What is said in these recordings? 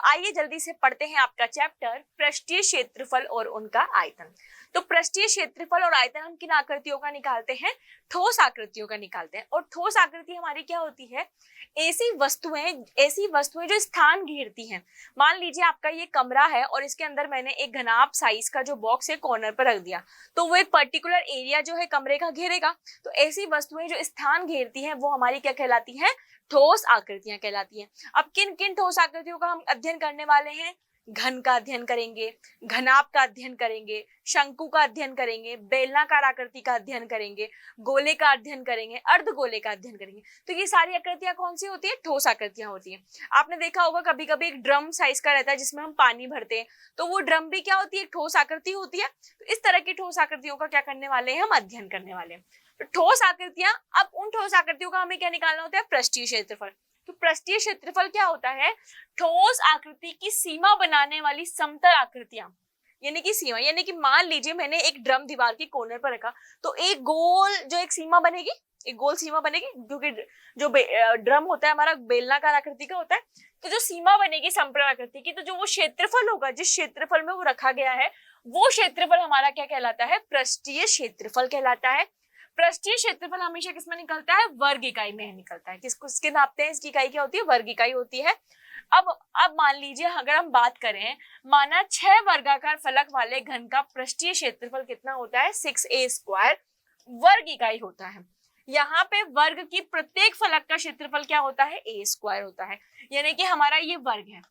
आइए जल्दी से पढ़ते हैं आपका चैप्टर पृष्ठीय क्षेत्रफल और उनका आयतन। तो पृष्ठीय क्षेत्रफल और आयतन हम किन आकृतियों का निकालते हैं? ठोस आकृतियों का निकालते हैं। और ठोस आकृति हमारी क्या होती है? ऐसी वस्तुएं जो स्थान घेरती हैं। मान लीजिए आपका ये कमरा है और इसके अंदर मैंने एक घनाभ साइज का जो बॉक्स है कॉर्नर पर रख दिया, तो वो एक पर्टिकुलर एरिया जो है कमरे का घेरेगा। तो ऐसी वस्तुएं जो स्थान घेरती हैं वो हमारी क्या कहलाती हैं? ठोस आकृतियां कहलाती हैं। अब किन किन ठोस आकृतियों का हम अध्ययन करने वाले हैं? घन का अध्ययन करेंगे, घनाभ का अध्ययन करेंगे, शंकु का अध्ययन करेंगे, बेलनाकार आकृति का अध्ययन करेंगे, गोले का अध्ययन करेंगे, अर्धगोले का अध्ययन करेंगे। तो ये सारी आकृतियां कौन सी होती है? ठोस आकृतियां होती हैं। आपने देखा होगा कभी कभी एक ड्रम साइज का रहता है जिसमें हम पानी भरते हैं, तो वो ड्रम भी क्या होती है? ठोस आकृति होती है। तो इस तरह की ठोस आकृतियों का क्या करने वाले हैं? हम अध्ययन करने वाले हैं। तो ठोस आकृतियां, अब उन ठोस आकृतियों का हमें क्या निकालना होता है? पृष्ठीय क्षेत्रफल। तो पृष्ठीय क्षेत्रफल क्या होता है? ठोस आकृति की सीमा बनाने वाली समतल आकृतियां, यानी कि सीमा, यानी कि मान लीजिए मैंने एक ड्रम दीवार के कोने पर रखा, तो एक गोल जो एक सीमा बनेगी, एक गोल सीमा बनेगी, क्योंकि जो ड्रम होता है हमारा बेलनाकार आकृति का होता है। तो जो सीमा बनेगी समतल आकृति की, तो जो वो क्षेत्रफल होगा जिस क्षेत्रफल में वो रखा गया है, वो क्षेत्रफल हमारा क्या कहलाता है? पृष्ठीय क्षेत्रफल कहलाता है। पृष्ठीय क्षेत्रफल हमेशा किसमें निकलता है? वर्ग इकाई में निकलता है। किसके नापते हैं? इसकी इकाई क्या होती है? वर्ग इकाई होती है। अब मान लीजिए अगर हम बात करें, माना 6 वर्गाकार फलक वाले घन का पृष्ठीय क्षेत्रफल कितना होता है? 6a² वर्ग इकाई होता है। यहाँ पे वर्ग की प्रत्येक फलक का क्षेत्रफल क्या होता है? a² होता है, यानी कि हमारा ये वर्ग है।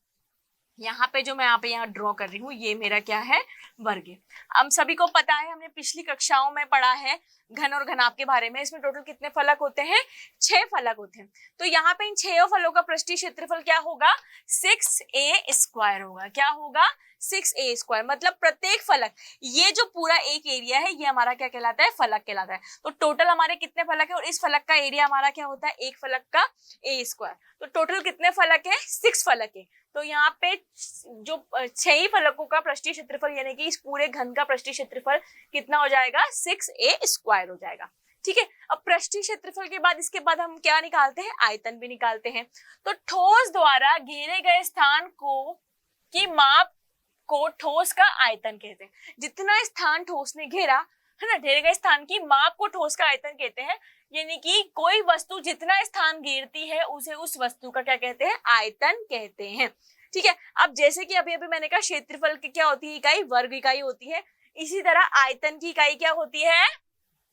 यहाँ पे जो मैं यहाँ ड्रॉ कर रही हूँ ये मेरा क्या है? वर्ग है। हम सभी को पता है, हमने पिछली कक्षाओं में पढ़ा है घन और घनाभ के बारे में। इसमें टोटल कितने फलक होते हैं? 6 फलक होते हैं। तो यहाँ पे इन 6 फलों का पृष्ठीय क्षेत्रफल क्या होगा? 6a² होगा। क्या होगा? 6a²। मतलब प्रत्येक फलक, ये जो पूरा एक एरिया है ये हमारा क्या कहलाता है? फलक कहलाता है। तो टोटल हमारे कितने फलक है और इस फलक का एरिया हमारा क्या होता है? एक फलक का a²। तो टोटल कितने फलक है? 6 फलक है। तो यहाँ पे जो 6 ही फलकों का पृष्ठीय क्षेत्रफल, यानी कि इस पूरे घन का पृष्ठीय क्षेत्रफल कितना हो जाएगा? 6a² हो जाएगा। ठीक है। अब पृष्ठीय क्षेत्रफल के बाद इसके बाद हम क्या निकालते हैं? आयतन भी निकालते हैं। तो ठोस द्वारा घेरे गए स्थान की माप को ठोस का आयतन कहते हैं। जितना स्थान ठोस ने घेरा है ना, घेरे गए स्थान की माप को ठोस का आयतन कहते हैं। यानी कि कोई वस्तु जितना स्थान घेरती है उसे उस वस्तु का क्या कहते हैं? आयतन कहते हैं। ठीक है। अब जैसे कि अभी मैंने कहा क्षेत्रफल की क्या होती है? इकाई वर्ग इकाई होती है। इसी तरह आयतन की इकाई क्या होती है?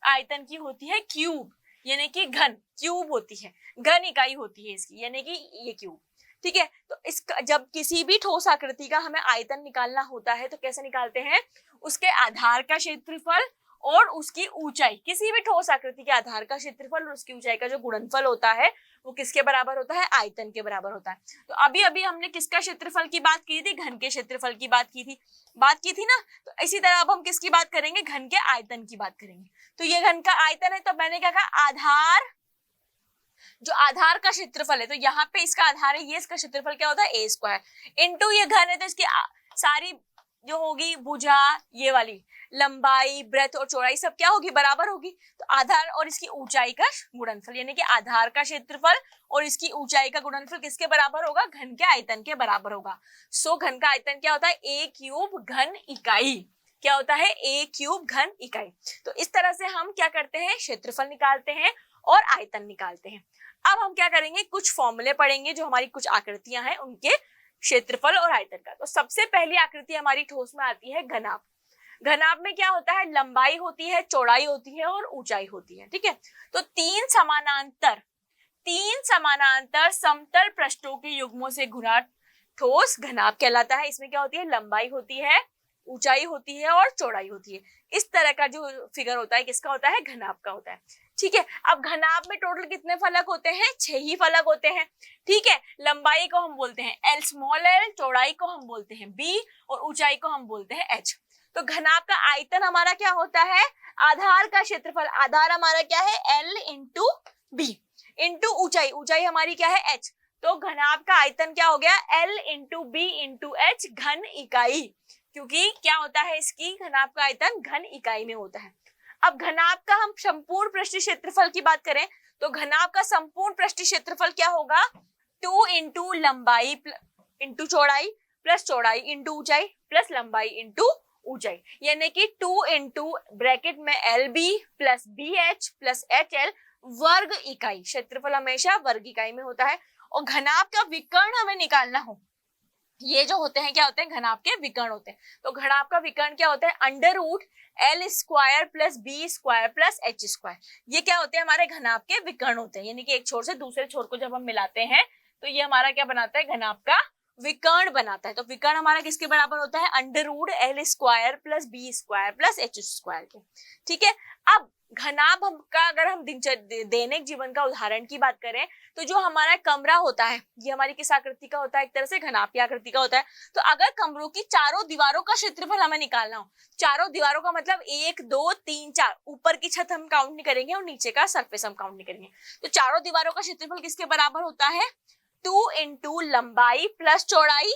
आयतन की होती है क्यूब, यानी कि घन। क्यूब होती है, घन इकाई होती है इसकी, यानी कि ये क्यूब। ठीक है। तो इसका जब किसी भी ठोस आकृति का हमें आयतन निकालना होता है तो कैसे निकालते हैं? उसके आधार का क्षेत्रफल और उसकी ऊंचाई, किसी भी ठोस आकृति के आधार का क्षेत्रफल और उसकी ऊंचाई का जो गुणनफल होता है वो किसके बराबर होता है? आयतन के बराबर होता है। तो अभी हमने किसका क्षेत्रफल की बात की थी? घन के क्षेत्रफल की बात की थी ना। तो इसी तरह अब हम किसकी बात करेंगे? घन के आयतन की बात करेंगे। तो ये घन का आयतन है, तो मैंने क्या कहा? आधार, जो आधार का क्षेत्रफल है, तो यहाँ पे इसका आधार है, ये इसका क्षेत्रफल क्या होता है? a² इंटू ये घन है, तो इसकी सारी जो होगी भुजा, ये वाली लंबाई, ब्रेथ और चौड़ाई सब क्या होगी? बराबर होगी। तो आधार और इसकी ऊंचाई का गुणनफल, यानी कि आधार का क्षेत्रफल और इसकी ऊंचाई का गुणनफल किसके बराबर होगा? घन के आयतन के बराबर होगा। सो घन का आयतन क्या होता है? a³ घन इकाई। क्या होता है? a³ घन इकाई। तो इस तरह से हम क्या करते हैं? क्षेत्रफल निकालते हैं और आयतन निकालते हैं। अब हम क्या करेंगे? कुछ फॉर्मूले पढ़ेंगे जो हमारी कुछ आकृतियां हैं उनके क्षेत्रफल और आयतन का। तो सबसे पहली आकृति हमारी ठोस में आती है घनाभ। घनाभ में क्या होता है? लंबाई होती है, चौड़ाई होती है और ऊंचाई होती है। ठीक है। तो तीन समानांतर समतल पृष्ठों के युग्मों से घुरा ठोस घनाभ कहलाता है। इसमें क्या होती है? लंबाई होती है, ऊंचाई होती है और चौड़ाई होती है। इस तरह का जो फिगर होता है किसका होता है? घनाभ का होता है। ठीक है। अब घनाभ में टोटल कितने फलक होते हैं? 6 ही फलक होते हैं। ठीक है। लंबाई को हम बोलते हैं l, चौड़ाई को हम बोलते हैं b और ऊंचाई को हम बोलते हैं h। तो घनाभ का आयतन हमारा क्या होता है? आधार का क्षेत्रफल, आधार हमारा क्या है? l इंटू b इंटू ऊंचाई, ऊंचाई हमारी क्या है? h। तो घनाभ का आयतन क्या हो गया? l into b into h घन इकाई, क्योंकि क्या होता है? इसकी घनाभ का आयतन घन इकाई में होता है। अब घनाभ का हम संपूर्ण पृष्ठीय क्षेत्रफल की बात करें तो घनाभ का संपूर्ण पृष्ठीय क्षेत्रफल क्या होगा? 2 इंटू लंबाई इंटू चौड़ाई प्लस चौड़ाई इंटू ऊंचाई प्लस लंबाई इंटू ऊंचाई, यानी कि 2 इंटू ब्रैकेट में LB plus BH plus HL वर्ग इकाई। क्षेत्रफल हमेशा वर्ग इकाई में होता है। और घनाभ का विकर्ण हमें निकालना हो, ये जो होते हैं क्या होते हैं, घनाभ के विकर्ण होते हैं। तो घनाभ का विकर्ण क्या होता है, under root L square plus B square plus H square. ये क्या होते हैं, हमारे घनाभ के विकर्ण होते हैं, यानी कि एक छोर से दूसरे छोर को जब हम मिलाते हैं तो ये हमारा क्या बनाता है, घनाभ का विकर्ण बनाता है। तो विकर्ण हमारा किसके बराबर होता है, under root L square plus B square plus H square के। ठीक है, अब घनाभ का अगर हम दैनिक जीवन का उदाहरण की बात करें तो जो हमारा कमरा होता है ये हमारी किस आकृति का होता है, एक तरह से घनाभ की आकृति का होता है। तो अगर कमरों की चारों दीवारों का क्षेत्रफल हमें निकालना हो, चारों दीवारों का मतलब 1 2 3 4, ऊपर की छत हम काउंट नहीं करेंगे और नीचे का सरफेस हम काउंट नहीं करेंगे, तो चारों दीवारों का क्षेत्रफल किसके बराबर होता है, 2 इंटू लंबाई प्लस चौड़ाई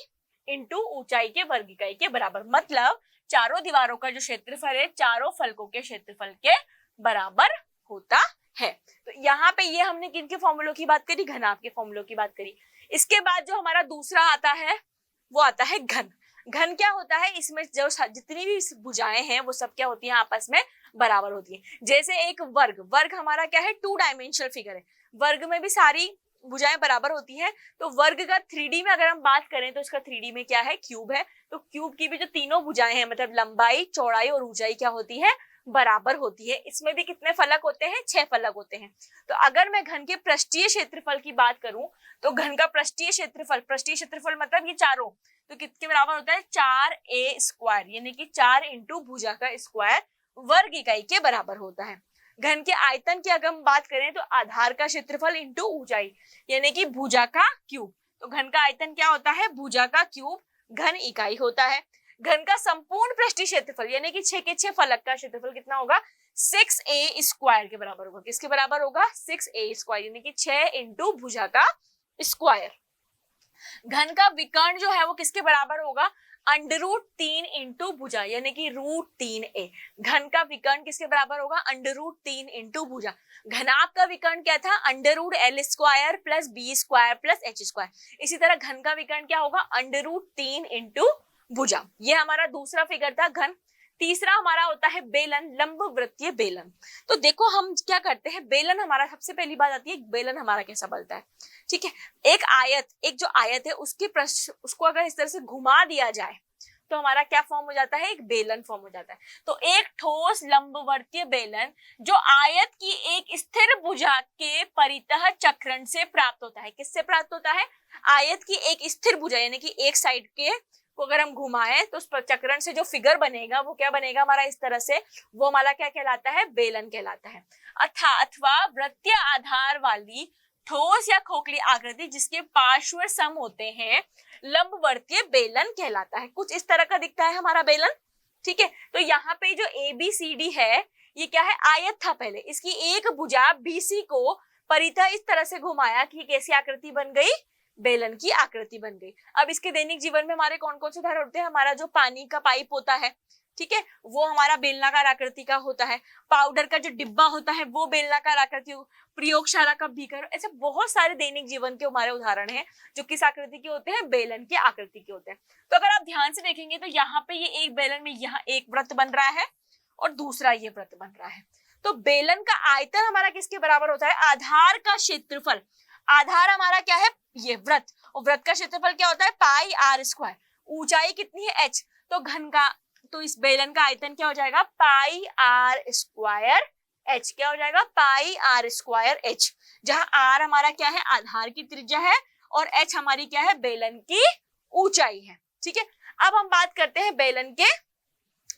इंटू ऊंचाई के वर्ग इकाई के बराबर। मतलब चारों दीवारों का जो क्षेत्रफल है चारों फलकों के क्षेत्रफल के बराबर होता है। तो यहाँ पे ये हमने किनके फॉर्मूलों की बात करी, घनाभ के फॉर्मूलों की बात करी। इसके बाद जो हमारा दूसरा आता है वो आता है घन। घन क्या होता है, इसमें जो जितनी भी भुजाएं हैं वो सब क्या होती हैं, आपस में बराबर होती है। जैसे एक वर्ग, वर्ग हमारा क्या है, 2 डायमेंशनल फिगर है, वर्ग में भी सारी भुजाएं बराबर होती हैं। तो वर्ग का 3D में अगर हम बात करें तो इसका 3D में क्या है, क्यूब है। तो क्यूब की भी जो तीनों भुजाएं हैं मतलब लंबाई चौड़ाई और ऊंचाई क्या होती है, बराबर होती है। इसमें भी कितने फलक होते हैं, 6 फलक होते हैं। तो अगर मैं घन के पृष्ठीय क्षेत्रफल की बात करूं तो घन का पृष्ठीय क्षेत्रफल मतलब ये चारों, तो किसके बराबर होता है, 4a स्क्वायर, यानी कि 4 इंटू भुजा का स्क्वायर वर्ग इकाई के बराबर होता है। घन के आयतन की अगर हम बात करें तो आधार का क्षेत्रफल इंटू ऊंचाई, यानी कि भुजा का क्यूब। तो घन का आयतन क्या होता है, भुजा का क्यूब घन इकाई होता है। घन का संपूर्ण पृष्ठीय क्षेत्रफल यानी कि 6 के 6 फलक का क्षेत्रफल कितना होगा, 6a स्क्वायर के बराबर होगा। किसके बराबर होगा, 6a स्क्वायर, यानी कि 6 इंटू भुजा का स्क्वायर। घन का विकर्ण जो है वो किसके बराबर होगा, अंडर रूट 3 इंटू भुजा, यानी कि रूट 3a। घन का विकर्ण किसके बराबर होगा, अंडर रूट 3 इंटू भुजा। घनाभ का विकर्ण क्या था, under root L square plus B square plus H square. इसी तरह घन का विकर्ण क्या होगा, अंडर रूट 3 इंटू भुजा। ये हमारा दूसरा फिगर था घन। तीसरा हमारा होता है बेलन, लंबवृत्तीय बेलन। तो देखो हम क्या करते हैं, बेलन हमारा सबसे पहली बात आती है, बेलन हमारा कैसा बनता है। ठीक है, एक आयत, एक जो आयत है उसको अगर इस तरह से घुमा दिया जाए तो हमारा क्या फॉर्म हो जाता है, एक बेलन फॉर्म हो जाता है। तो एक ठोस लंबवर्तीय बेलन जो आयत की एक स्थिर भुजा के परितः चक्रण से प्राप्त होता है। किससे प्राप्त होता है, आयत की एक स्थिर भुजा, यानी कि एक साइड के को अगर हम घुमाएं तो उस चक्रण से जो फिगर बनेगा वो क्या बनेगा हमारा, इस तरह से, वो हमारा क्या कहलाता है, बेलन कहलाता है। अथवा वृत्तीय आधार वाली ठोस या खोखली आकृति जिसके पार्श्व सम होते हैं लंबवर्तीय बेलन कहलाता है। कुछ इस तरह का दिखता है हमारा बेलन। ठीक है, तो यहाँ पे जो ABCD है ये क्या है, आयत था पहले, इसकी एक भुजा BC को परितः इस तरह से घुमाया कि कैसी आकृति बन गई, बेलन की आकृति बन गई। अब इसके दैनिक जीवन में हमारे कौन कौन से उदाहरण होते हैं, हमारा जो पानी का पाइप होता है, ठीक है, वो हमारा बेलनाकार आकृति का होता है। पाउडर का जो डिब्बा होता है वो बेलनाकार आकृति, प्रयोगशाला का बीकर, ऐसे बहुत सारे दैनिक जीवन के हमारे उदाहरण हैं जो किस आकृति के होते हैं, बेलन की आकृति के होते हैं। तो अगर आप ध्यान से देखेंगे तो यहाँ पे ये एक बेलन में यहाँ एक वृत्त बन रहा है और दूसरा ये वृत्त बन रहा है। तो बेलन का आयतन हमारा किसके बराबर होता है, आधार का क्षेत्रफल। आधार हमारा क्या है, ये वृत्त, और वृत्त का क्षेत्रफल क्या होता है, पाई r स्क्वायर। ऊंचाई कितनी है, h। तो घन का, तो इस बेलन का आयतन क्या हो जाएगा, पाई r स्क्वायर h। क्या हो जाएगा, पाई r स्क्वायर h, जहां r हमारा क्या है, आधार की त्रिज्या है, और h हमारी क्या है, बेलन की ऊंचाई है। ठीक है, अब हम बात करते हैं बेलन के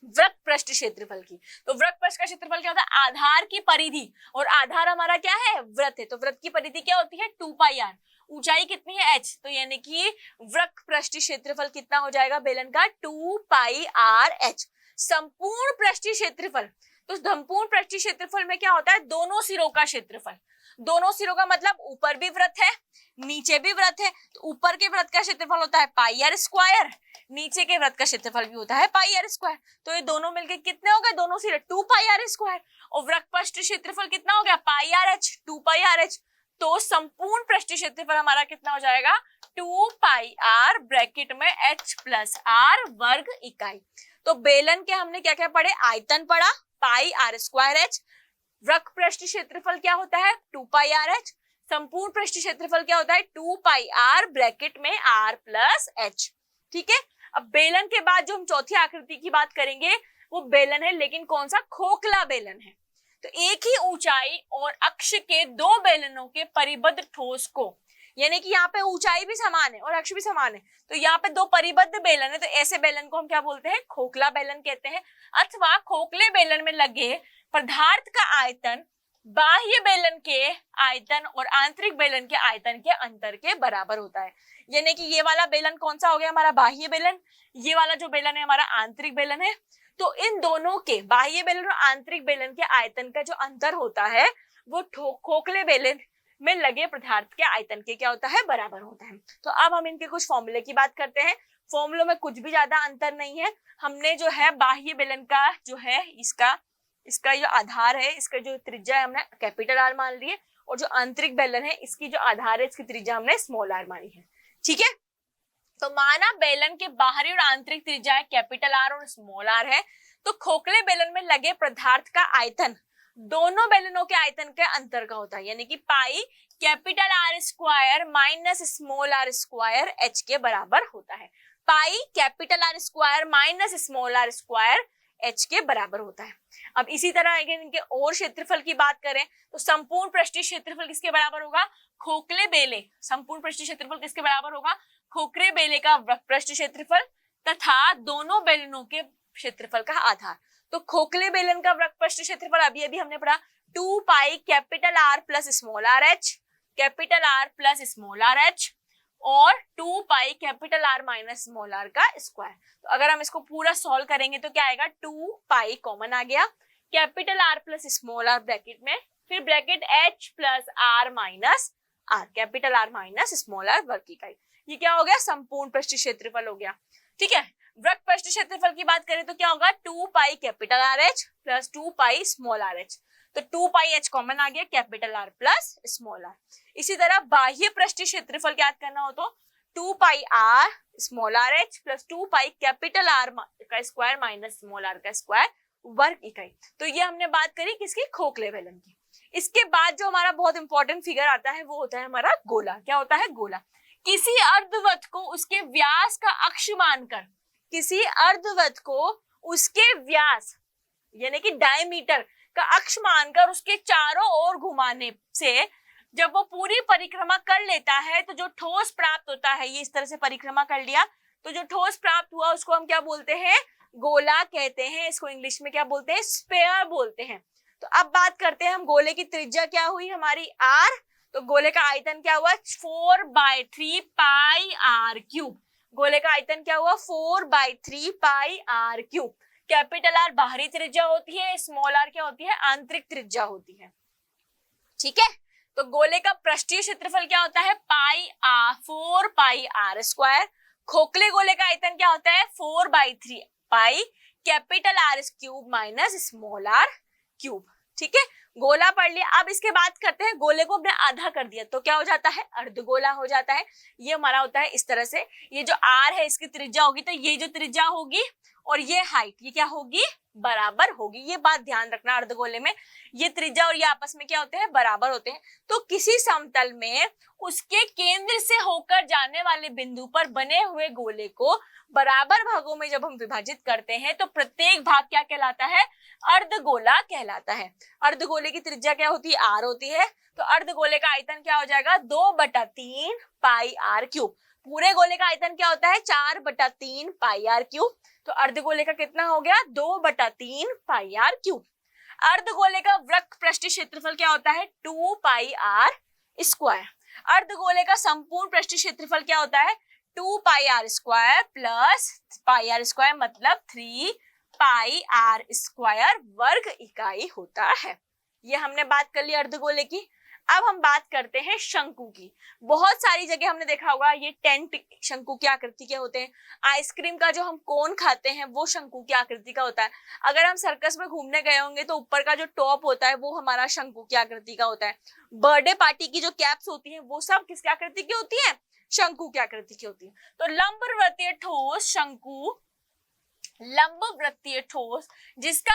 वृत्त पृष्ठ क्षेत्रफल की। तो वृत्त पृष्ठ का क्षेत्रफल क्या होता है, आधार की परिधि, और आधार हमारा क्या है, वृत्त है। तो वृत्त की परिधि क्या होती है, 2 पाई r। ऊंचाई कितनी है, h। तो यानी कि वृत्त पृष्ठीय क्षेत्रफल कितना हो जाएगा बेलन का, 2 पाई r h। संपूर्ण पृष्ठीय क्षेत्रफल, तो संपूर्ण पृष्ठीय क्षेत्रफल में क्या होता है, दोनों सिरों का क्षेत्रफल। दोनों सिरों का मतलब ऊपर भी वृत्त है नीचे भी वृत्त है, तो ऊपर के वृत्त का क्षेत्रफल होता है पाई r स्क्वायर, नीचे के वृत्त का क्षेत्रफल भी होता है पाई r स्क्वायर। तो ये दोनों मिलके कितने हो गए, दोनों सिरे 2 पाई r स्क्वायर, और वृत्त पृष्ठ क्षेत्रफल कितना हो गया, पाई r h, 2 पाई r h। तो संपूर्ण पृष्ठीय क्षेत्रफल हमारा कितना हो जाएगा, 2 पाई r ब्रैकेट में h प्लस r वर्ग इकाई। तो बेलन के हमने क्या क्या पढ़े, आयतन पढ़ा पाई r स्क्वायर h, वृत्त पृष्ठ क्षेत्रफल क्या होता है 2 पाई r h, संपूर्ण पृष्ठ क्षेत्रफल क्या होता है 2 पाई r ब्रैकेट में r प्लस h। ठीक है, अब बेलन के बाद जो हम चौथी आकृति की बात करेंगे वो बेलन है, लेकिन कौन सा, खोखला बेलन है। तो एक ही ऊंचाई और अक्ष के दो बेलनों के परिबद्ध ठोस को, यानी कि यहाँ पे ऊंचाई भी समान है और अक्ष भी समान है, तो यहाँ पे दो परिबद्ध बेलन है, तो ऐसे बेलन को हम क्या बोलते हैं, खोखला बेलन कहते हैं। अथवा खोखले बेलन में लगे पदार्थ का आयतन बाह्य बेलन के आयतन और आंतरिक बेलन के आयतन के अंतर के बराबर होता है। यानी कि ये वाला बेलन कौन सा हो गया हमारा, बाह्य बेलन, ये वाला जो बेलन है हमारा आंतरिक बेलन है। तो इन दोनों के, बाह्य बेलन और आंतरिक बेलन के आयतन का जो अंतर होता है वो खोखले बेलन में लगे पदार्थ के आयतन के क्या होता है, बराबर होता है। तो अब हम इनके कुछ फॉर्मूले की बात करते हैं। फॉर्मूलों में कुछ भी ज्यादा अंतर नहीं है। हमने जो है बाह्य बेलन का जो है इसका जो आधार है, इसका जो त्रिज्या है हमने कैपिटल आर मान ली है, और जो आंतरिक बेलन है इसकी जो आधार है इसकी त्रिज्या हमने स्मॉल आर मानी है। ठीक है, तो माना बेलन के बाहरी और आंतरिक त्रिज्या कैपिटल आर और स्मॉल आर है, तो खोखले बेलन में लगे पदार्थ का आयतन दोनों बेलनों के आयतन के अंतर का होता है, यानी कि pi capital R square minus small R square H के बराबर होता है। Pi capital R square minus small R square H के बराबर होता है। अब इसी तरह अगर इनके और क्षेत्रफल की बात करें तो संपूर्ण पृष्ठीय क्षेत्रफल किसके बराबर होगा, खोखले बेले, संपूर्ण पृष्ठीय क्षेत्रफल किसके बराबर होगा, खोखले बेले का पृष्ठ क्षेत्रफल तथा दोनों बेलनों के क्षेत्रफल का आधार। तो खोखले बेलन का वृत्त पृष्ठ क्षेत्रफल अभी अभी हमने पढ़ा 2 pi capital R plus small are H, capital R plus small are H, और 2 pi capital R minus small are का स्क्वायर। तो अगर हम इसको पूरा सॉल्व करेंगे तो क्या आएगा, 2 पाई कॉमन आ गया, capital R plus small R bracket में, फिर bracket H plus R minus R, capital R minus small R वर्ग इकाई। ये क्या हो गया, संपूर्ण पृष्ठ क्षेत्रफल हो गया। ठीक है, वृत्त पृष्ठ क्षेत्रफल की बात करें तो क्या होगा, 2 pi capital R H plus 2 pi small are H. तो 2 पाई एच कॉमन आ गया, capital R plus small R. इसी तरह बाह्य पृष्ठीय क्षेत्रफल याद करना हो तो 2 pi r small R H plus 2 pi capital r का स्क्वायर माइनस स्मॉल आर का स्क्वायर वर्ग इकाई। तो ये हमने बात करी किसकी, खोखले बेलन की। इसके बाद जो हमारा बहुत इंपॉर्टेंट फिगर आता है वो होता है हमारा गोला। क्या होता है, गोला। किसी अर्धवृत्त को उसके व्यास का अक्ष मानकर, किसी अर्धवृत्त को उसके व्यास यानी कि डायमीटर का अक्ष मानकर उसके चारों ओर घुमाने से जब वो पूरी परिक्रमा कर लेता है तो जो ठोस प्राप्त होता है, ये इस तरह से परिक्रमा कर लिया तो जो ठोस प्राप्त हुआ उसको हम क्या बोलते हैं, गोला कहते हैं। इसको इंग्लिश में क्या बोलते हैं, स्फीयर बोलते हैं। तो अब बात करते हैं हम गोले की त्रिज्या क्या हुई हमारी r, तो गोले का आयतन क्या हुआ 4/3 पाई r क्यूब। गोले का आयतन क्या हुआ 4/3 पाई r क्यूब। कैपिटल आर बाहरी त्रिज्या होती है, स्मॉल आर क्या होती है, आंतरिक त्रिज्या होती है। ठीक है, तो गोले का पृष्ठीय क्षेत्रफल क्या होता है, 4 पाई r स्क्वायर। खोखले गोले का आयतन क्या होता है 4/3 pi capital R cube minus small R cube. ठीक है, गोला पढ़ लिया। अब इसके बाद करते हैं, गोले को हमने आधा कर दिया तो क्या हो जाता है, अर्धगोला हो जाता है। ये हमारा होता है इस तरह से, ये जो r है इसकी त्रिज्या होगी तो ये जो त्रिज्या होगी और ये हाइट ये क्या होगी, बराबर होगी। ये बात ध्यान रखना, अर्धगोले में ये त्रिज्या और ये आपस में क्या होते हैं, बराबर होते हैं। तो किसी समतल में उसके केंद्र से होकर जाने वाले बिंदु पर बने हुए गोले को बराबर भागों में जब हम विभाजित करते हैं तो प्रत्येक भाग क्या कहलाता है, अर्धगोला कहलाता है। अर्धगोले की त्रिज्या क्या होती है, r होती है। तो अर्धगोले का आयतन क्या हो जाएगा 2/3 पाई r क्यूब। पूरे गोले का आयतन क्या होता है 4/3 पाई r क्यूब। तो अर्धगोले का कितना हो गया 2/3 पाई r क्यूब। अर्धगोले का वृत्त पृष्ठीय क्षेत्रफल क्या होता है 2 पाई r स्क्वायर। अर्धगोले का संपूर्ण पृष्ठीय क्षेत्रफल क्या होता है 2 पाई r square plus pi r square मतलब 3 पाई r स्क्वायर वर्ग इकाई होता है। ये हमने बात कर ली अर्धगोले की। अब हम बात करते हैं शंकु की। बहुत सारी जगह हमने देखा होगा ये टेंट शंकु की आकृति के होते हैं। आइसक्रीम का जो हम कोन खाते हैं वो शंकु की आकृति का होता है। अगर हम सर्कस में घूमने गए होंगे तो ऊपर का जो टॉप होता है वो हमारा शंकु की आकृति का होता है। बर्थडे पार्टी की जो कैप्स होती हैं वो सब किसकी आकृति की होती है, शंकु की आकृति की होती है। तो लंबवृत्तीय ठोस शंकु, लंबवृत्तीय ठोस जिसका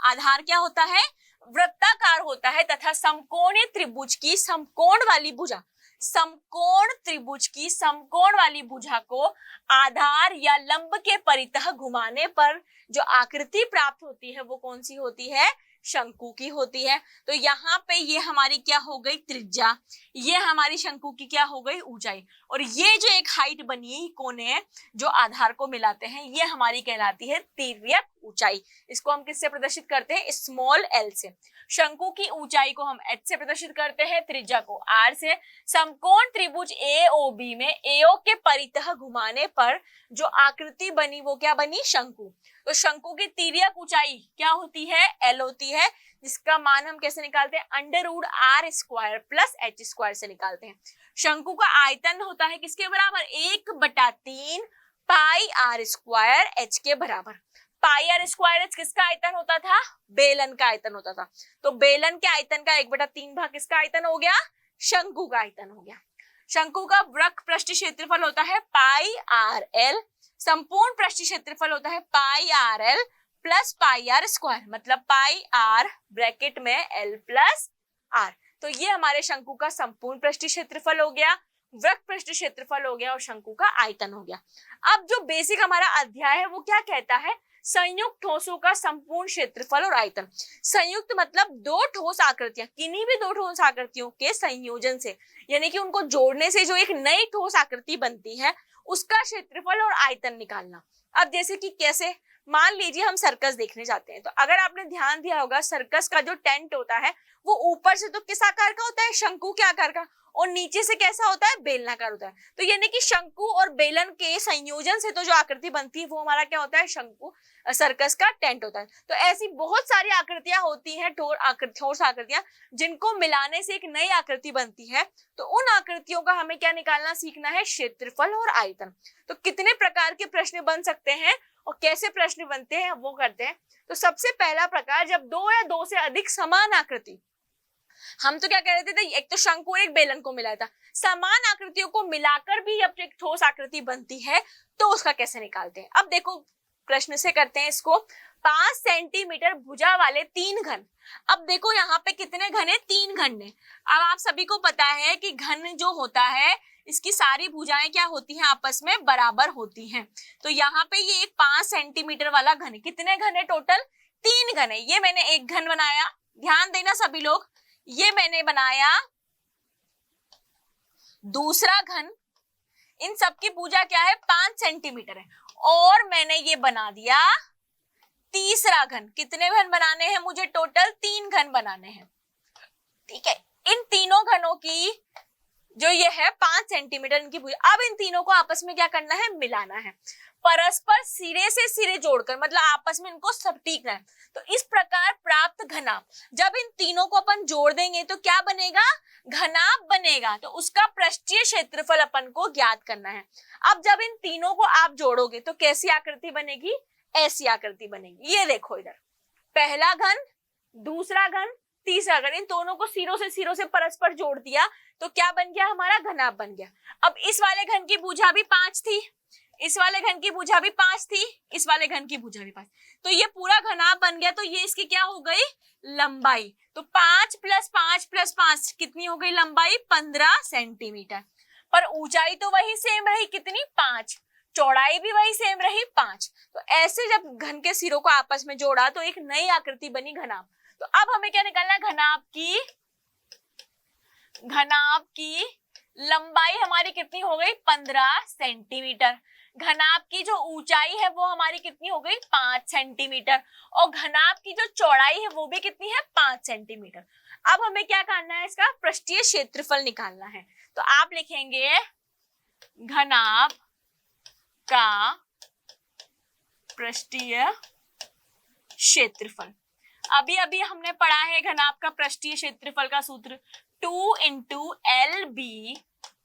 आधार क्या होता है, वृत्ताकार होता है, तथा समकोणीय त्रिभुज की समकोण वाली भुजा, समकोण त्रिभुज की समकोण वाली भुजा को आधार या लंब के परितः घुमाने पर जो आकृति प्राप्त होती है वो कौन सी होती है, शंकु की होती है। तो यहाँ पे ये हमारी क्या हो गई, त्रिज्या, ये हमारी शंकु की क्या हो गई, ऊंचाई, और ये जो एक हाइट बनी कोने जो आधार को मिलाते हैं ये हमारी कहलाती है तिर्यक ऊंचाई। इसको हम किससे प्रदर्शित करते हैं, स्मॉल एल से। शंकु की ऊंचाई को हम h से प्रदर्शित करते हैं, त्रिज्या को r से। समकोण त्रिभुज AOB में AO के परितः घुमाने पर जो आकृति बनी वो क्या बनी, शंकु। तो शंकु की तिर्यक ऊंचाई क्या होती है, L होती है, जिसका मान हम कैसे निकालते हैं, √r² प्लस h² से निकालते हैं। शंकु का आयतन होता है किसके बराबर, 1/3 पाई r² h के बराबर। पाई r² h किसका आयतन होता था, बेलन का आयतन होता था। तो बेलन के आयतन का 1/3 भाग किसका आयतन हो गया, शंकु का आयतन हो गया। शंकु का वृत्त पृष्ठ क्षेत्रफल होता है पाई RL, संपूर्ण पृष्ठ क्षेत्रफल होता है पाई RL प्लस पाई r², मतलब पाई r ब्रैकेट में L प्लस R। तो ये हमारे शंकु का संपूर्ण पृष्ठ क्षेत्रफल हो गया, वृत्त पृष्ठ क्षेत्रफल हो गया और शंकु का आयतन हो गया। अब जो बेसिक हमारा अध्याय है वो क्या कहता है, संयुक्त ठोसों का संपूर्ण क्षेत्रफल और आयतन। संयुक्त मतलब दो ठोस आकृतियां, किन्हीं भी दो ठोस आकृतियों के संयोजन से, यानी कि उनको जोड़ने से जो एक नई ठोस आकृति बनती है उसका क्षेत्रफल और आयतन निकालना। अब जैसे कि कैसे, मान लीजिए हम सर्कस देखने जाते हैं, तो अगर आपने ध्यान दिया होगा सर्कस का जो टेंट होता है वो ऊपर से तो किस आकार का होता है, शंकु के आकार का, और नीचे से कैसा होता है, बेलनाकार होता है। तो यानी कि शंकु और बेलन के संयोजन से तो जो आकृति बनती है वो हमारा क्या होता है, शंकु सर्कस का टेंट होता है। तो ऐसी बहुत सारी आकृतियां होती हैं, ठोस आकृतियां, जिनको मिलाने से एक नई आकृति बनती है। तो उन आकृतियों का हमें क्या निकालना सीखना है, क्षेत्रफल और आयतन। तो कितने प्रकार के प्रश्न बन सकते हैं और कैसे प्रश्न बनते हैं वो करते हैं। तो सबसे पहला प्रकार, जब दो या दो से अधिक समान आकृति, हम तो क्या कह रहे थे, एक तो शंकु और एक बेलन को मिलाया था, समान आकृतियों को मिलाकर भी जब एक ठोस आकृति बनती है तो उसका कैसे निकालते हैं। अब देखो प्रश्न से करते हैं इसको। 5 सेंटीमीटर भुजा वाले 3 घन। अब देखो यहाँ पे कितने घन है, 3 घन है। अब आप सभी को पता है कि घन जो होता है इसकी सारी भुजाएं क्या होती हैं, आपस में बराबर होती हैं। तो यहाँ पे ये एक 5 सेंटीमीटर वाला घन है, कितने घन है टोटल, 3 घन है। ये मैंने एक घन बनाया, ध्यान देना सभी लोग, ये मैंने बनाया दूसरा घन, इन सबकी भुजा क्या है, 5 सेंटीमीटर है, और मैंने ये बना दिया तीसरा घन। कितने घन बनाने हैं मुझे, टोटल 3 घन बनाने हैं, ठीक है। इन तीनों घनों की जो ये है 5 सेंटीमीटर इनकी भुजा, अब इन तीनों को आपस में क्या करना है, मिलाना है, परस्पर सिरे से सिरे जोड़कर, मतलब आपस में इनको सटीकना है। तो इस प्रकार प्राप्त घनाभ, जब इन तीनों को अपन जोड़ देंगे तो क्या बनेगा, घनाभ बनेगा। तो उसका पृष्ठीय क्षेत्रफल अपन को ज्ञात करना है। अब जब इन तीनों को आप जोड़ोगे तो कैसी आकृति बनेगी, ऐसी आकृति बनेगी। ये देखो इधर, पहला घन, दूसरा घन, तीसरा घन, इन दोनों को सिरों से परस्पर जोड़ दिया तो क्या बन गया, हमारा घनाभ बन गया। अब इस वाले घन की भुजा भी 5 थी, इस वाले घन की भुजा भी 5 थी, इस वाले घन की भुजा भी 5, तो ये पूरा घनाभ बन गया। तो ये इसकी क्या हो गई, लंबाई। तो 5 + 5 + 5 कितनी हो गई लंबाई, 15 सेंटीमीटर। पर ऊंचाई तो वही सेम रही, कितनी, 5, चौड़ाई भी वही सेम रही, 5। तो ऐसे जब घन के सिरों को आपस में जोड़ा तो एक नई आकृति बनी, घनाभ। तो अब हमें क्या निकालना है, घनाभ की लंबाई हमारी कितनी हो गई, 15 सेंटीमीटर। घनाभ की जो ऊंचाई है वो हमारी कितनी हो गई, 5 सेंटीमीटर, और घनाभ की जो चौड़ाई है वो भी कितनी है, 5 सेंटीमीटर। अब हमें क्या करना है, इसका पृष्ठीय क्षेत्रफल निकालना है। तो आप लिखेंगे घनाभ का पृष्ठीय क्षेत्रफल। अभी अभी हमने पढ़ा है घनाभ का पृष्ठीय क्षेत्रफल का सूत्र 2 × LB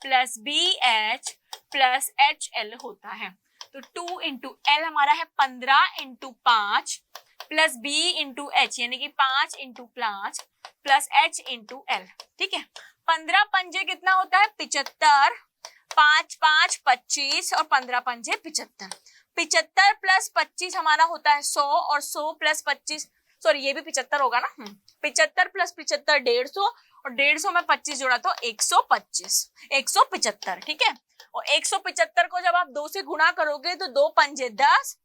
+ BH + HL होता है। तो 2 × L हमारा है 15 × 5 + B × H, यानी कि 5 × 5 + H × L, ठीक है। 15 पंजे कितना होता है, 75, 5 5 25 और 15 पंजे 75। 75 प्लस 25 हमारा होता है 100 और 100 प्लस 25, सॉरी ये भी 75 होगा ना। 75 प्लस 75 150 और 150 में 25 जोड़ा तो 125, 175, ठीक है। और 175 को जब आप 2 से गुणा करोगे तो 2 पंजे 10,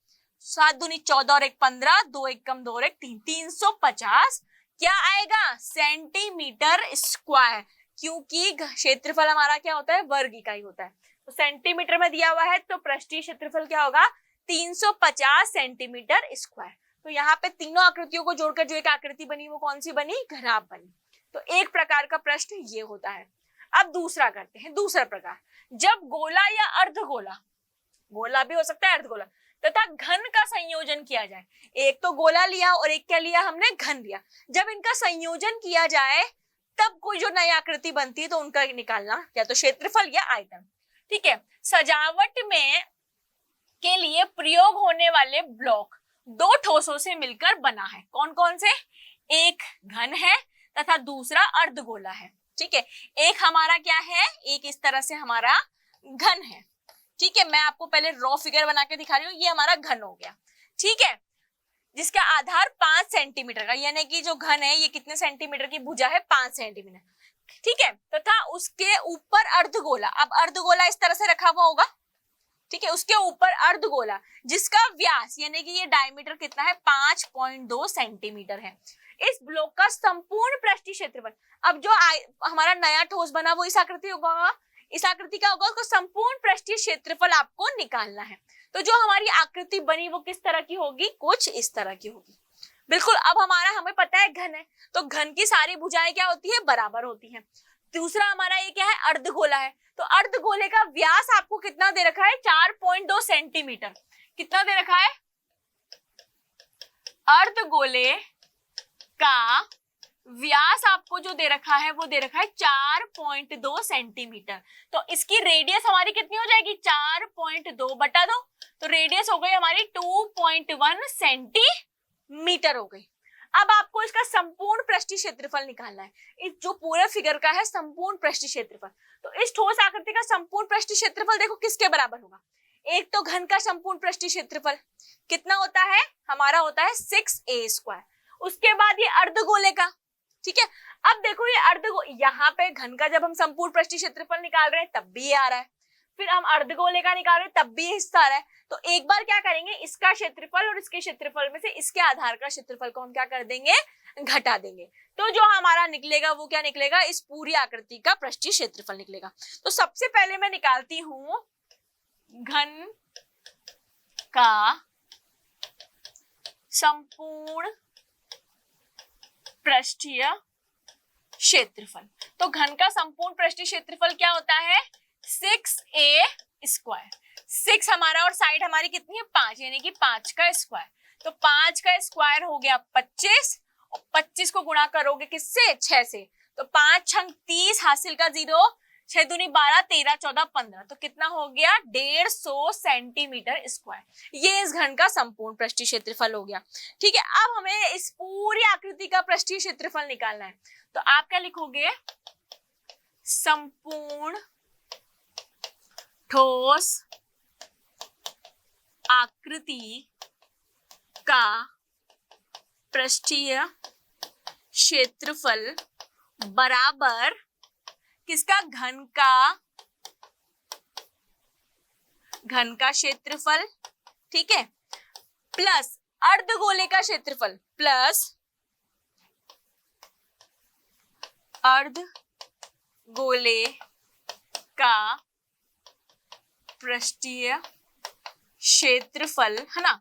7 दूनी 14 और 1 15, 2 1 कम 2 और 1 3, 350 क्या आएगा सेंटीमीटर स्क्वायर, क्योंकि क्षेत्रफल हमारा क्या होता है वर्ग इकाई होता है। तो सेंटीमीटर में दिया हुआ है तो पृष्ठीय क्षेत्रफल क्या होगा 350 सेंटीमीटर स्क्वायर। तो यहाँ पे तीनों आकृतियों को जोड़कर जो एक आकृति बनी वो कौन सी बनी, घराव बनी। तो एक प्रकार का प्रश्न ये होता है। अब दूसरा करते हैं, दूसरा प्रकार, जब गोला या अर्धगोला, गोला भी हो सकता है अर्धगोला, तथा घन का संयोजन किया जाए। एक तो गोला लिया और एक क्या लिया हमने, घन लिया। जब इनका संयोजन किया जाए तब कोई जो नई आकृति बनती है तो उनका निकालना या तो क्षेत्रफल या आयतन, ठीक है। सजावट में के लिए प्रयोग होने वाले ब्लॉक 2 ठोसों से मिलकर बना है। कौन कौन से, एक घन है तथा दूसरा अर्धगोला है, ठीक है। एक हमारा क्या है, एक इस तरह से हमारा घन है, ठीक है। मैं आपको पहले रॉ फिगर बना के दिखा रही हूँ, ये हमारा घन हो गया, ठीक है, जिसका आधार 5 सेंटीमीटर का, यानी कि जो घन है ये कितने सेंटीमीटर की भुजा है, 5 सेंटीमीटर, ठीक है। तथा उसके ऊपर अर्धगोला, अब अर्धगोला इस तरह से रखा हुआ होगा, ठीक है, उसके ऊपर अर्धगोला जिसका व्यास यानी कि ये डायमीटर कितना है 5.2 सेंटीमीटर है। इस ब्लॉक का संपूर्ण पृष्ठीय क्षेत्रफल, अब जो हमारा नया ठोस बना वो इस आकृति होगा, इस आकृति का होगा, उसको संपूर्ण पृष्ठीय क्षेत्रफल आपको निकालना है। तो जो हमारी आकृति बनी वो किस तरह की होगी, कुछ इस तरह की होगी, बिल्कुल। अब हमें पता है घन है, तो घन की सारी भुजाएं क्या होती है, बराबर होती है। दूसरा हमारा ये क्या है, अर्धगोला है, तो अर्धगोले का व्यास आपको कितना दे रखा है, 4.2 सेंटीमीटर। कितना दे रखा है, अर्धगोले का व्यास आपको जो दे रखा है वो दे रखा है 4.2 सेंटीमीटर। तो इसकी रेडियस हमारी कितनी हो जाएगी, 4.2 बटा 2, तो रेडियस हो गई हमारी 2.1 सेंटीमीटर हो गई। अब आपको इसका संपूर्ण पृष्ठीय क्षेत्रफल निकालना है, इस जो पूरे फिगर का है संपूर्ण पृष्ठीय क्षेत्रफल। तो इस ठोस आकृति का संपूर्ण पृष्ठीय क्षेत्रफल देखो किसके बराबर होगा, एक तो घन का संपूर्ण पृष्ठीय क्षेत्रफल कितना होता है, हमारा होता है 6a²। उसके बाद ये अर्धगोले का, ठीक है। अब देखो ये यहाँ पे घन का जब हम संपूर्ण पृष्ठीय क्षेत्रफल निकाल रहे हैं तब भी ये आ रहा है, फिर हम अर्धगोले का निकाल रहे हैं तब भी ये हिस्सा आ रहा है। तो एक बार क्या करेंगे, इसका क्षेत्रफल और इसके क्षेत्रफल में से इसके आधार का क्षेत्रफल को हम क्या कर देंगे, घटा देंगे। तो जो हमारा निकलेगा वो क्या निकलेगा, इस पूरी आकृति का पृष्ठीय क्षेत्रफल निकलेगा। तो सबसे पहले मैं निकालती हूं घन का संपूर्ण पृष्ठीय क्षेत्रफल। तो घन का संपूर्ण पृष्ठीय क्षेत्रफल क्या होता है, 6a²। 6 हमारा और साइड हमारी कितनी है 5, यानी कि 5 का स्क्वायर। तो 5 का स्क्वायर हो गया 25, और 25 को गुणा करोगे किससे, 6 से, तो 5 छंग 30, हासिल का 0, 6 दूनी 12, 13 14 15, तो कितना हो गया 150 सेंटीमीटर स्क्वायर। ये इस घन का संपूर्ण पृष्ठीय क्षेत्रफल हो गया, ठीक है। अब हमें इस पूरी आकृति का पृष्ठीय क्षेत्रफल निकालना है, तो आप क्या लिखोगे, संपूर्ण ठोस आकृति का पृष्ठीय क्षेत्रफल बराबर किसका, घन का क्षेत्रफल, ठीक है, प्लस अर्धगोले का क्षेत्रफल, प्लस अर्धगोले का पृष्ठीय क्षेत्रफल, है ना।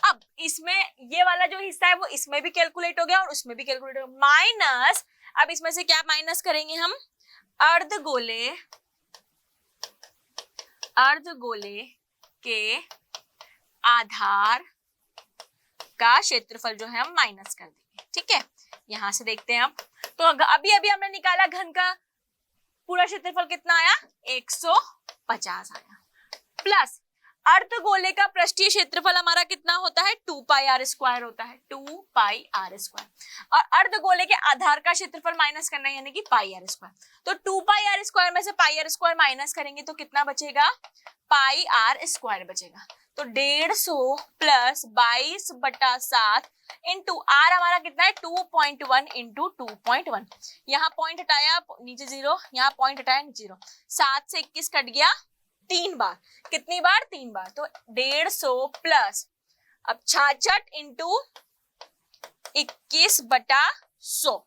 अब इसमें ये वाला जो हिस्सा है वो इसमें भी कैलकुलेट हो गया और उसमें भी कैलकुलेट हो गया, माइनस, अब इसमें से क्या माइनस करेंगे हम, अर्धगोले के आधार का क्षेत्रफल जो है हम माइनस कर देंगे, ठीक है। यहां से देखते हैं अब, तो अभी हमने निकाला घन का पूरा क्षेत्रफल कितना आया, 150 आया, प्लस अर्धगोले का पृष्ठीय क्षेत्रफल हमारा कितना होता है, 2 पाई आर स्क्वायर होता है, 2 पाई आर स्क्वायर। और अर्धगोले के आधार का क्षेत्रफल माइनस करना है, यानी कि पाई आर स्क्वायर। तो 2 पाई आर स्क्वायर में से पाई आर स्क्वायर माइनस करेंगे तो कितना बचेगा, पाई आर स्क्वायर बचेगा। तो 150 प्लस 22/7 इंटू आर हमारा कितना है, 2.1 इंटू 2.1। यहाँ पॉइंट हटाया नीचे 0, यहाँ पॉइंट हटाया नीचे 0, 7 से 21 कट गया 3 बार। कितनी बार, 3 बार। तो 150 प्लस अब 66 इंटू 21/100।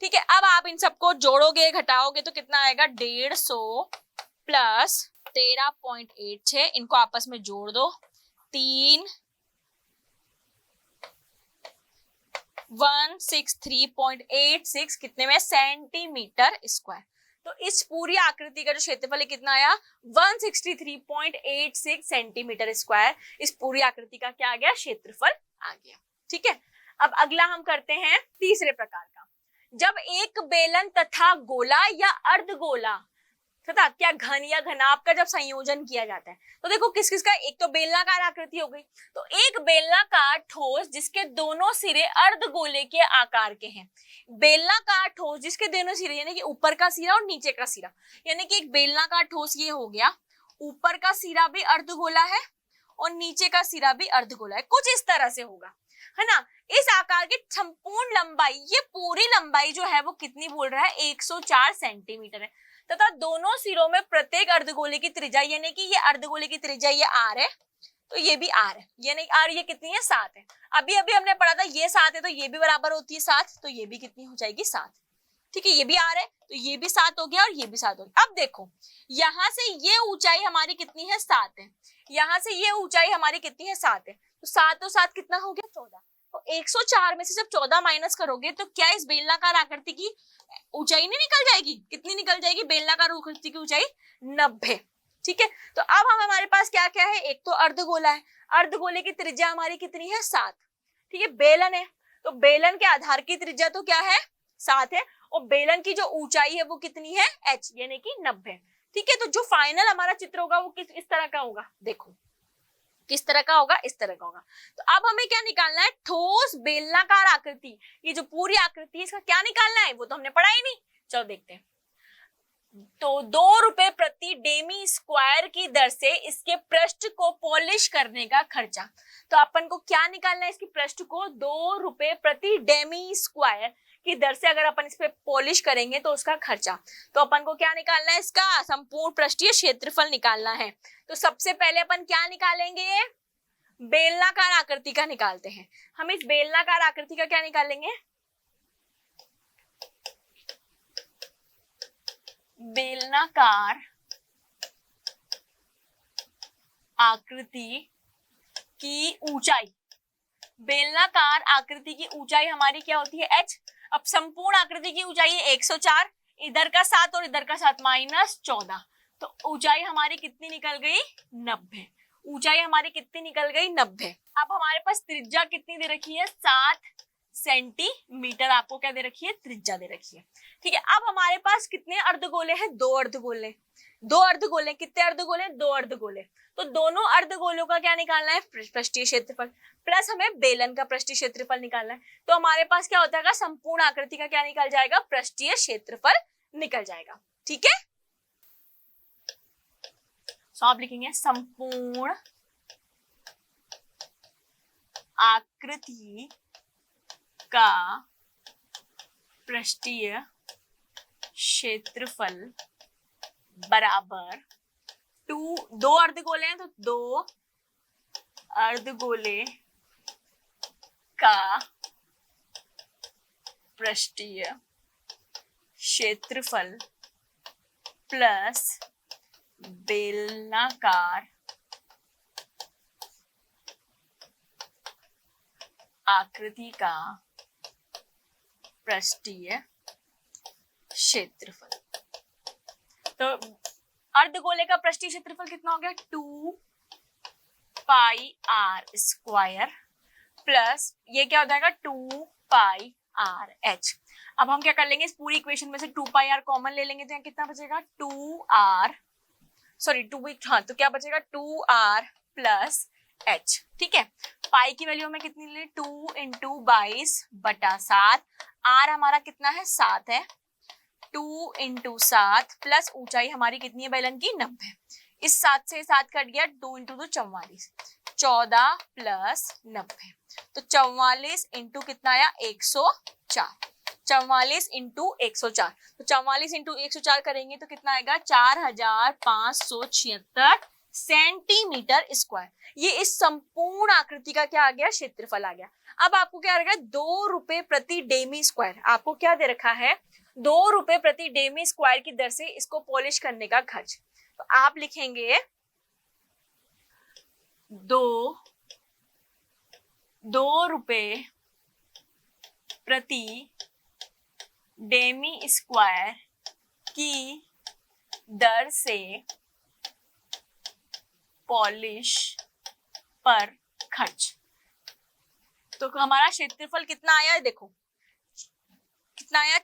ठीक है, अब आप इन सबको जोड़ोगे घटाओगे तो कितना आएगा, 150 प्लस 13.86, इनको आपस में जोड़ दो, 3 163.86 कितने में, सेंटीमीटर स्क्वायर। तो इस पूरी आकृति का जो क्षेत्रफल है कितना आया, 163.86 सेंटीमीटर स्क्वायर। इस पूरी आकृति का क्या आ गया, क्षेत्रफल आ गया। ठीक है, अब अगला हम करते हैं तीसरे प्रकार का। जब एक बेलन तथा गोला या अर्धगोला तथा क्या घन या घनाभ का जब संयोजन किया जाता है, तो देखो किस किस का, एक तो बेलनाकार आकृति हो गई, तो एक बेलनाकार ठोस जिसके दोनों सिरे अर्धगोले के आकार के हैं। बेलनाकार ठोस जिसके दोनों सिरे, यानी कि ऊपर का सिरा और नीचे का सिरा, यानी कि एक बेलनाकार ठोस ये हो गया, ऊपर का सिरा भी अर्धगोला है और नीचे का सिरा भी अर्धगोला है, कुछ इस तरह से होगा, है ना। इस आकार की संपूर्ण लंबाई, ये पूरी लंबाई जो है वो कितनी बोल रहा है, 104 सेंटीमीटर है, तथा दोनों सिरों में प्रत्येक अर्धगोले की त्रिज्या, यानी कि ये अर्धगोले की त्रिज्या ये आर है, तो ये भी आर है, यानी आर ये कितनी है, 7 है। अभी अभी हमने पढ़ा था ये 7 है तो ये भी बराबर होती है 7, तो ये भी कितनी हो जाएगी, 7। ठीक है, ये भी आर है तो ये भी 7 हो गया और ये भी 7 हो गया। अब देखो यहां से ये ऊंचाई हमारी कितनी है, 7 है, यहां से ये ऊंचाई हमारी कितनी है, 7 है, तो 7 और 7 कितना हो गया, 14। तो 104 में से जब 14 माइनस करोगे तो क्या इस बेलनाकार आकृति की ऊंचाई नहीं निकल जाएगी, कितनी निकल जाएगी, बेलनाकार आकृति की ऊंचाई 90। ठीक है, तो अब हमारे पास क्या क्या है, एक तो अर्धगोला है, अर्धगोले की त्रिज्या हमारी कितनी है, 7। ठीक है, बेलन है तो बेलन के आधार की त्रिज्या तो क्या है, 7 है, और बेलन की जो ऊंचाई है वो कितनी है, h, यानी कि 90। ठीक है, तो जो फाइनल हमारा चित्र होगा वो इस तरह का होगा, देखो किस तरह का होगा, इस तरह का होगा। तो अब हमें क्या निकालना है, ठोस बेलनाकार आकृति, ये जो पूरी आकृति है इसका क्या निकालना है, वो तो हमने पढ़ा ही नहीं। चलो देखते हैं। तो 2 रुपए प्रति डेमी स्क्वायर की दर से इसके पृष्ठ को पॉलिश करने का खर्चा। तो अपन को क्या निकालना है, इसकी पृष्ठ को 2 रुपए प्रति डेमी स्क्वायर की दर से अगर अपन इस पे पॉलिश करेंगे तो उसका खर्चा। तो अपन को क्या निकालना है, इसका संपूर्ण पृष्ठीय क्षेत्रफल निकालना है। तो सबसे पहले अपन क्या निकालेंगे, बेलनाकार आकृति का निकालते हैं। हम इस बेलनाकार आकृति का क्या निकालेंगे, बेलनाकार आकृति की ऊंचाई, बेलनाकार आकृति की ऊंचाई हमारी क्या होती है, h। अब संपूर्ण आकृति की ऊंचाई है 104, इधर का 7 और इधर का 7 -14, तो ऊंचाई हमारी कितनी निकल गई, 90। ऊंचाई हमारी कितनी निकल गई, 90। अब हमारे पास त्रिज्या कितनी दे रखी है, 7 सेंटीमीटर आपको क्या दे रखी है, त्रिज्या दे रखी है। ठीक है, अब हमारे पास कितने अर्धगोले हैं, 2 अर्धगोले, 2 अर्धगोले, कितने अर्धगोले, 2 अर्धगोले। तो दोनों अर्धगोलों का क्या निकालना है, पृष्ठीय क्षेत्रफल, प्लस हमें बेलन का पृष्ठीय क्षेत्रफल निकालना है। तो हमारे पास क्या होता है, संपूर्ण आकृति का क्या निकल जाएगा, पृष्ठीय क्षेत्रफल निकल जाएगा। ठीक है, तो आप लिखेंगे संपूर्ण आकृति का पृष्ठीय क्षेत्रफल बराबर 2 अर्धगोले हैं तो 2 अर्धगोले का पृष्ठीय क्षेत्रफल प्लस बेलनाकार आकृति का पृष्ठीय क्षेत्रफल। तो अर्धगोले का पृष्ठीय क्षेत्रफल कितना हो गया, 2 पाई आर स्क्वायर प्लस ये क्या हो जाएगा, 2 पाई आर एच। अब हम क्या कर लेंगे, इस पूरी इक्वेशन में से 2 पाई आर कॉमन ले लेंगे तो यहाँ कितना बचेगा, 2 आर, सॉरी 2, हाँ, तो क्या बचेगा, 2 आर प्लस h। ठीक है, पाई की वैल्यू हमें कितनी ले, 2 इंटू 22/7। r हमारा कितना है, 7 है, 2 इंटू 7 प्लस ऊंचाई हमारी कितनी है बेलन की, 90। इस 7 से 7 कट गया, 2 इंटू 2 44, 14 प्लस 90, तो 44 इंटू कितना आया, 104। 44 इंटू 104, तो 44 इंटू 104 करेंगे तो कितना आएगा, 4576 सेंटीमीटर स्क्वायर। ये इस संपूर्ण आकृति का क्या आ गया, क्षेत्रफल आ गया। अब आपको क्या रहेगा, 2 रुपए प्रति डेमी स्क्वायर, आपको क्या दे रखा है, 2 रुपए प्रति डेमी स्क्वायर की दर से इसको पॉलिश करने का खर्च। तो आप लिखेंगे 2 रुपए प्रति डेमी स्क्वायर की दर से पॉलिश पर खर्च। तो हमारा क्षेत्रफल कितना आया है, देखो कितना आया,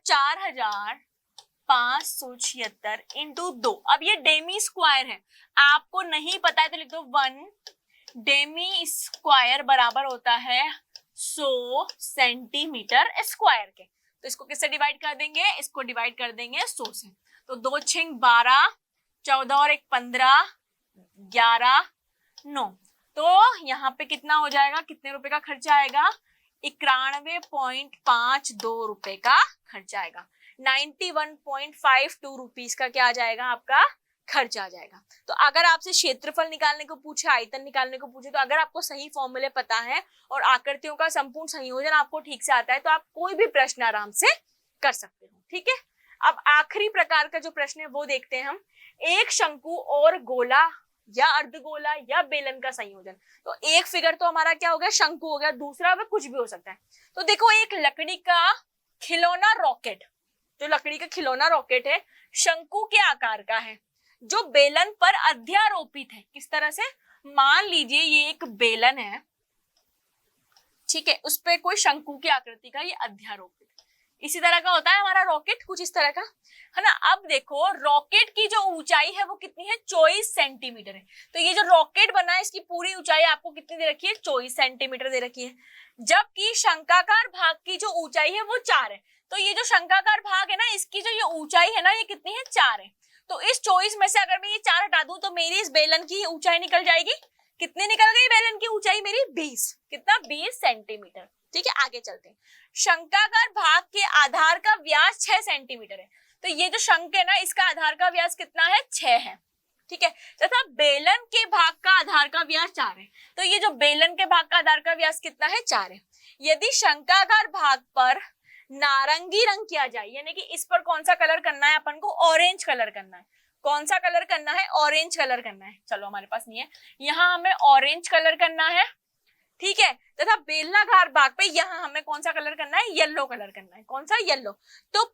4576 इंटू 2। अब ये डेमी स्क्वायर है, आपको नहीं पता है तो लिख दो 1 डेमी स्क्वायर बराबर होता है 100 सेंटीमीटर स्क्वायर के। तो इसको किससे डिवाइड कर देंगे, इसको डिवाइड कर देंगे 100 से। तो 2 छिंग 12, 14 और 1 15, 11 9। तो यहाँ पे कितना हो जाएगा, कितने रुपए का खर्चा आएगा, 91.52 रुपए का खर्चा आएगा। 91.52 रुपीज का क्या आ जाएगा, आपका खर्च आ जाएगा। तो अगर आपसे क्षेत्रफल निकालने को पूछे, आयतन निकालने को पूछे, तो अगर आपको सही फॉर्मूले पता है और आकृतियों का संपूर्ण संयोजन आपको ठीक से आता है तो आप कोई भी प्रश्न आराम से कर सकते हो। ठीक है, अब आखिरी प्रकार का जो प्रश्न है वो देखते हैं हम। एक शंकु और गोला या अर्धगोला या बेलन का संयोजन। तो एक फिगर तो हमारा क्या हो गया, शंकु हो गया, दूसरा में कुछ भी हो सकता है। तो देखो एक लकड़ी का खिलौना रॉकेट, जो लकड़ी का खिलौना रॉकेट है शंकु के आकार का है, जो बेलन पर अध्यारोपित है। किस तरह से, मान लीजिए ये एक बेलन है, ठीक है, उस पे कोई शंकु की आकृति का ये अध्यारोपित। इसी तरह का होता है हमारा रॉकेट, कुछ इस तरह का है ना। अब देखो रॉकेट की जो ऊंचाई है वो कितनी है, 24 सेंटीमीटर है। तो ये जो रॉकेट बना है इसकी पूरी ऊंचाई आपको कितनी दे रखी है, 24 सेंटीमीटर दे रखी है। जबकि शंकाकार भाग की जो ऊंचाई है वो 4 है। तो ये जो शंकाकार भाग है ना, इसकी जो ये ऊंचाई है ना, ये कितनी है, 4 है। तो इस 24 में से अगर मैं ये 4 हटा दूं तो मेरी इस बेलन की ऊंचाई निकल जाएगी, कितनी निकल गई, बेलन की ऊंचाई मेरी 20, कितना, 20 सेंटीमीटर। ठीक है, आगे चलते हैं। शंकाकार भाग के आधार का व्यास 6 सेंटीमीटर है। तो ये जो शंक है ना, इसका आधार का व्यास कितना है, 6 है। ठीक है, तथा बेलन के भाग का आधार का व्यास 4 है। तो ये जो बेलन के भाग का आधार का व्यास कितना है, 4 है। यदि शंकाकार भाग पर नारंगी रंग किया जाए, यानी कि इस पर कौन सा कलर करना है अपन को, ऑरेंज कलर करना है। कौन सा कलर करना है, ऑरेंज कलर करना है। चलो हमारे पास नहीं है, यहाँ हमें ऑरेंज कलर करना है। ठीक है, तथा बेलनाकार भाग पे यहाँ हमें कौन सा कलर करना है, येलो कलर करना है। कौन सा, येलो। तो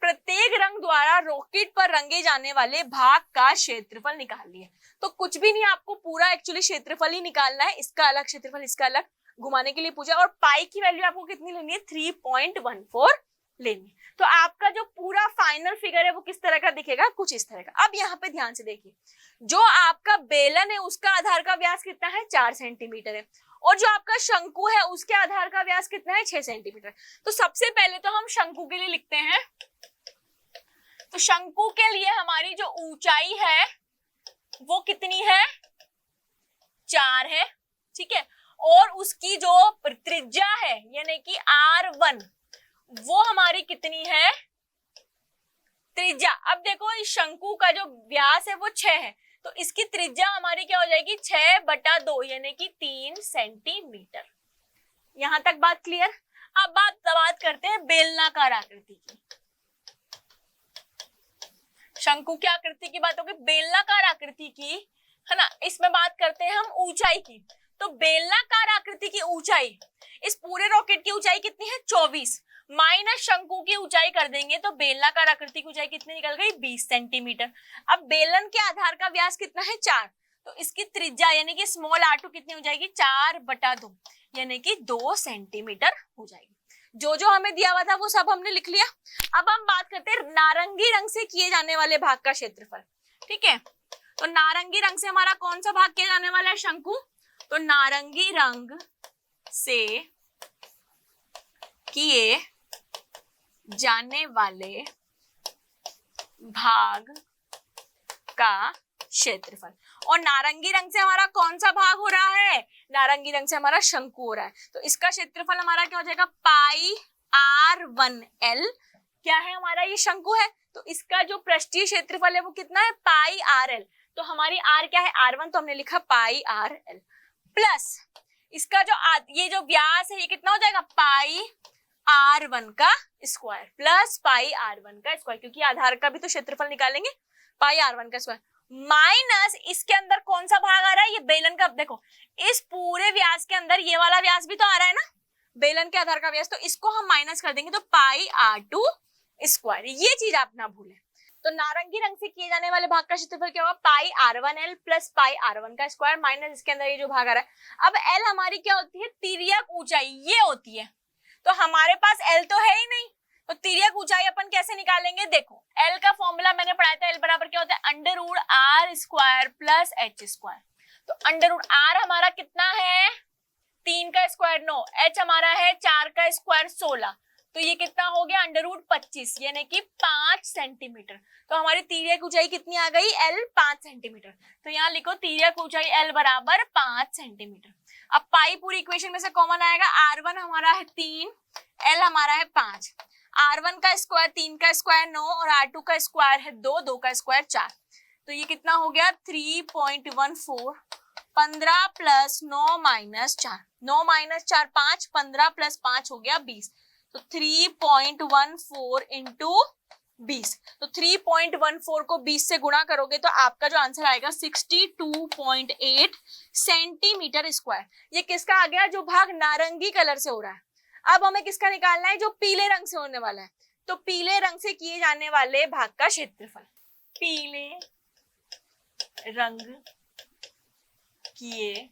प्रत्येक रंग द्वारा रॉकेट पर रंगे जाने वाले भाग का क्षेत्रफल निकाल लिए। तो कुछ भी नहीं, आपको पूरा एक्चुअली क्षेत्रफल ही निकालना है, इसका अलग क्षेत्रफल, इसका अलग, घुमाने के लिए पूछा। और पाई की वैल्यू आपको कितनी लेनी है, 3.14 लेनी। तो आपका जो पूरा फाइनल फिगर है वो किस तरह का दिखेगा, कुछ इस तरह का। अब यहाँ पे ध्यान से देखिए, जो आपका बेलन है उसका आधार का व्यास कितना है, 4 सेंटीमीटर है, और जो आपका शंकु है उसके आधार का व्यास कितना है, 6 सेंटीमीटर। तो सबसे पहले तो हम शंकु के लिए लिखते हैं। तो शंकु के लिए हमारी जो ऊंचाई है वो कितनी है, 4 है। ठीक है, और उसकी जो त्रिज्या है यानी कि R1 वो हमारी कितनी है, त्रिज्या। अब देखो इस शंकु का जो व्यास है वो 6 है, तो इसकी त्रिज्या हमारी क्या हो जाएगी, 6/2 यानी कि 3 सेंटीमीटर। यहां तक बात क्लियर। अब बात करते हैं बेलनाकार आकृति की। शंकु की आकृति की बात होगी, बेलनाकार आकृति की, है ना। इसमें बात करते हैं हम ऊंचाई की। तो बेलनाकार आकृति की ऊंचाई, इस पूरे रॉकेट की ऊंचाई कितनी है, 24 माइनस शंकु की ऊंचाई कर देंगे तो बेलनाकार आकृति की ऊंचाई कितनी निकल गई, 20 सेंटीमीटर। अब बेलन के आधार का व्यास कितना है, 4, तो इसकी त्रिज्या यानी कि स्मॉल r2 कितनी हो जाएगी, 4/2 यानी कि 2 सेंटीमीटर हो जाएगी। जो जो हमें दिया हुआ था वो सब हमने लिख लिया। अब हम बात करते हैं नारंगी रंग से किए जाने वाले भाग का क्षेत्रफल। ठीक है, तो नारंगी रंग से हमारा कौन सा भाग किया जाने वाला है शंकु? तो नारंगी रंग से किए जाने वाले भाग का क्षेत्रफल। और नारंगी रंग से हमारा कौन सा भाग हो रहा है? नारंगी रंग से हमारा शंकु हो रहा है, तो इसका क्षेत्रफल हमारा क्या हो जाएगा? पाई r1l। क्या है हमारा? ये शंकु है, तो इसका जो पृष्ठीय क्षेत्रफल है वो कितना है? पाई rl। तो हमारी r क्या है? r1, तो हमने लिखा पाई rl प्लस इसका जो ये जो व्यास है ये कितना हो जाएगा? पाई r1 का स्क्वायर प्लस पाई r1 का स्क्वायर, क्योंकि आधार का भी तो क्षेत्रफल निकालेंगे, पाई r1 का स्क्वायर माइनस इसके अंदर कौन सा भाग आ रहा है? ये बेलन का। देखो इस पूरे व्यास के अंदर ये वाला व्यास भी तो आ रहा है ना, बेलन के आधार का व्यास, तो इसको हम माइनस कर देंगे, तो पाई r2 स्क्वायर। ये चीज आप ना भूलें। तो नारंगी रंग से किए जाने वाले भाग का क्षेत्रफल क्या होगा? पाई r1l प्लस पाई r1 का स्क्वायर माइनस इसके अंदर ये जो भाग आ रहा है। अब l हमारी क्या होती है? तिर्यक ऊंचाई ये होती है, तो हमारे पास l तो है ही नहीं, तो तिर्यक ऊंचाई अपन कैसे निकालेंगे? देखो l का फॉर्मूला मैंने पढ़ाया था, l बराबर क्या होता है? Under root r square plus h square. तो अंडर रूट r हमारा कितना है? 3 का स्क्वायर 9, h हमारा है 4 का स्क्वायर 16, तो ये कितना हो गया? अंडर रूट 25 यानी कि 5 सेंटीमीटर। तो हमारी तिर्यक ऊंचाई कितनी आ गई? l 5 centimetre. तो यहाँ लिखो तिर्यक ऊंचाई l बराबर 5 सेंटीमीटर। अब पाई पूरी इक्वेशन में से कॉमन आएगा, r1 हमारा है 3, l हमारा है 5, r1 का स्क्वायर 3 का स्क्वायर 9 और r2 का स्क्वायर है 2, 2 का स्क्वायर 4, तो ये कितना हो गया? 3.14। 15 प्लस 9 माइनस 4, 9 माइनस 4 5, 15 प्लस 5 हो गया 20, तो 3.14 इंटू 20। तो 3.14 को 20 से गुणा करोगे तो आपका जो आंसर आएगा 62.8 सेंटीमीटर स्क्वायर। ये किसका आ गया? जो भाग नारंगी कलर से हो रहा है। अब हमें किसका निकालना है? जो पीले रंग से होने वाला है। तो पीले रंग से किए जाने वाले भाग का क्षेत्रफल, पीले रंग किए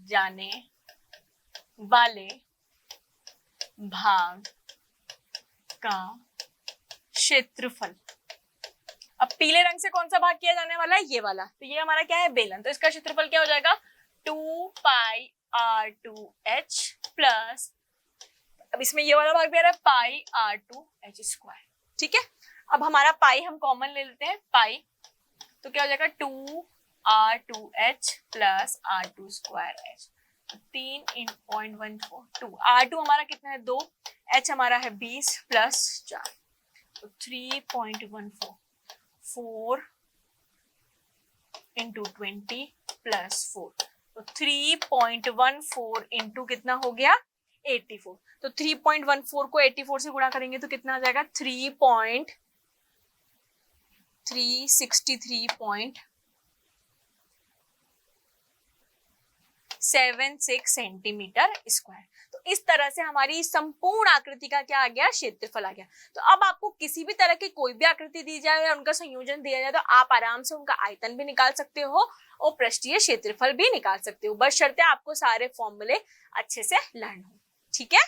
जाने वाले भाग का क्षेत्रफल। अब पीले रंग से कौन सा भाग किया जाने वाला है? ये वाला, तो ये हमारा क्या है? बेलन, तो इसका क्षेत्रफल क्या हो जाएगा? 2 पाई r2h प्लस, अब इसमें ये वाला भाग भी आ रहा है, पाई r2h स्क्वायर। ठीक है, अब हमारा पाई हम कॉमन ले लेते हैं, पाई, तो क्या हो जाएगा? 2 r2h plus r2 square h, 3.14 2, r2 हमारा कितना है? 2, h हमारा है 20 प्लस 4, तो 3.14 4 इंटू 20 प्लस 4, तो 3.14 इंटू कितना हो गया? 84। तो 3.14 को 84 से गुणा करेंगे तो कितना आ जाएगा? 3.363.76 सेंटीमीटर स्क्वायर। तो इस तरह से हमारी संपूर्ण आकृति का क्या आ गया? क्षेत्रफल आ गया। तो अब आपको किसी भी तरह की कोई भी आकृति दी जाए या उनका संयोजन दिया जाए तो आप आराम से उनका आयतन भी निकाल सकते हो और पृष्ठीय क्षेत्रफल भी निकाल सकते हो, बस शर्त है आपको सारे फॉर्मूले अच्छे से लर्न हो। ठीक है।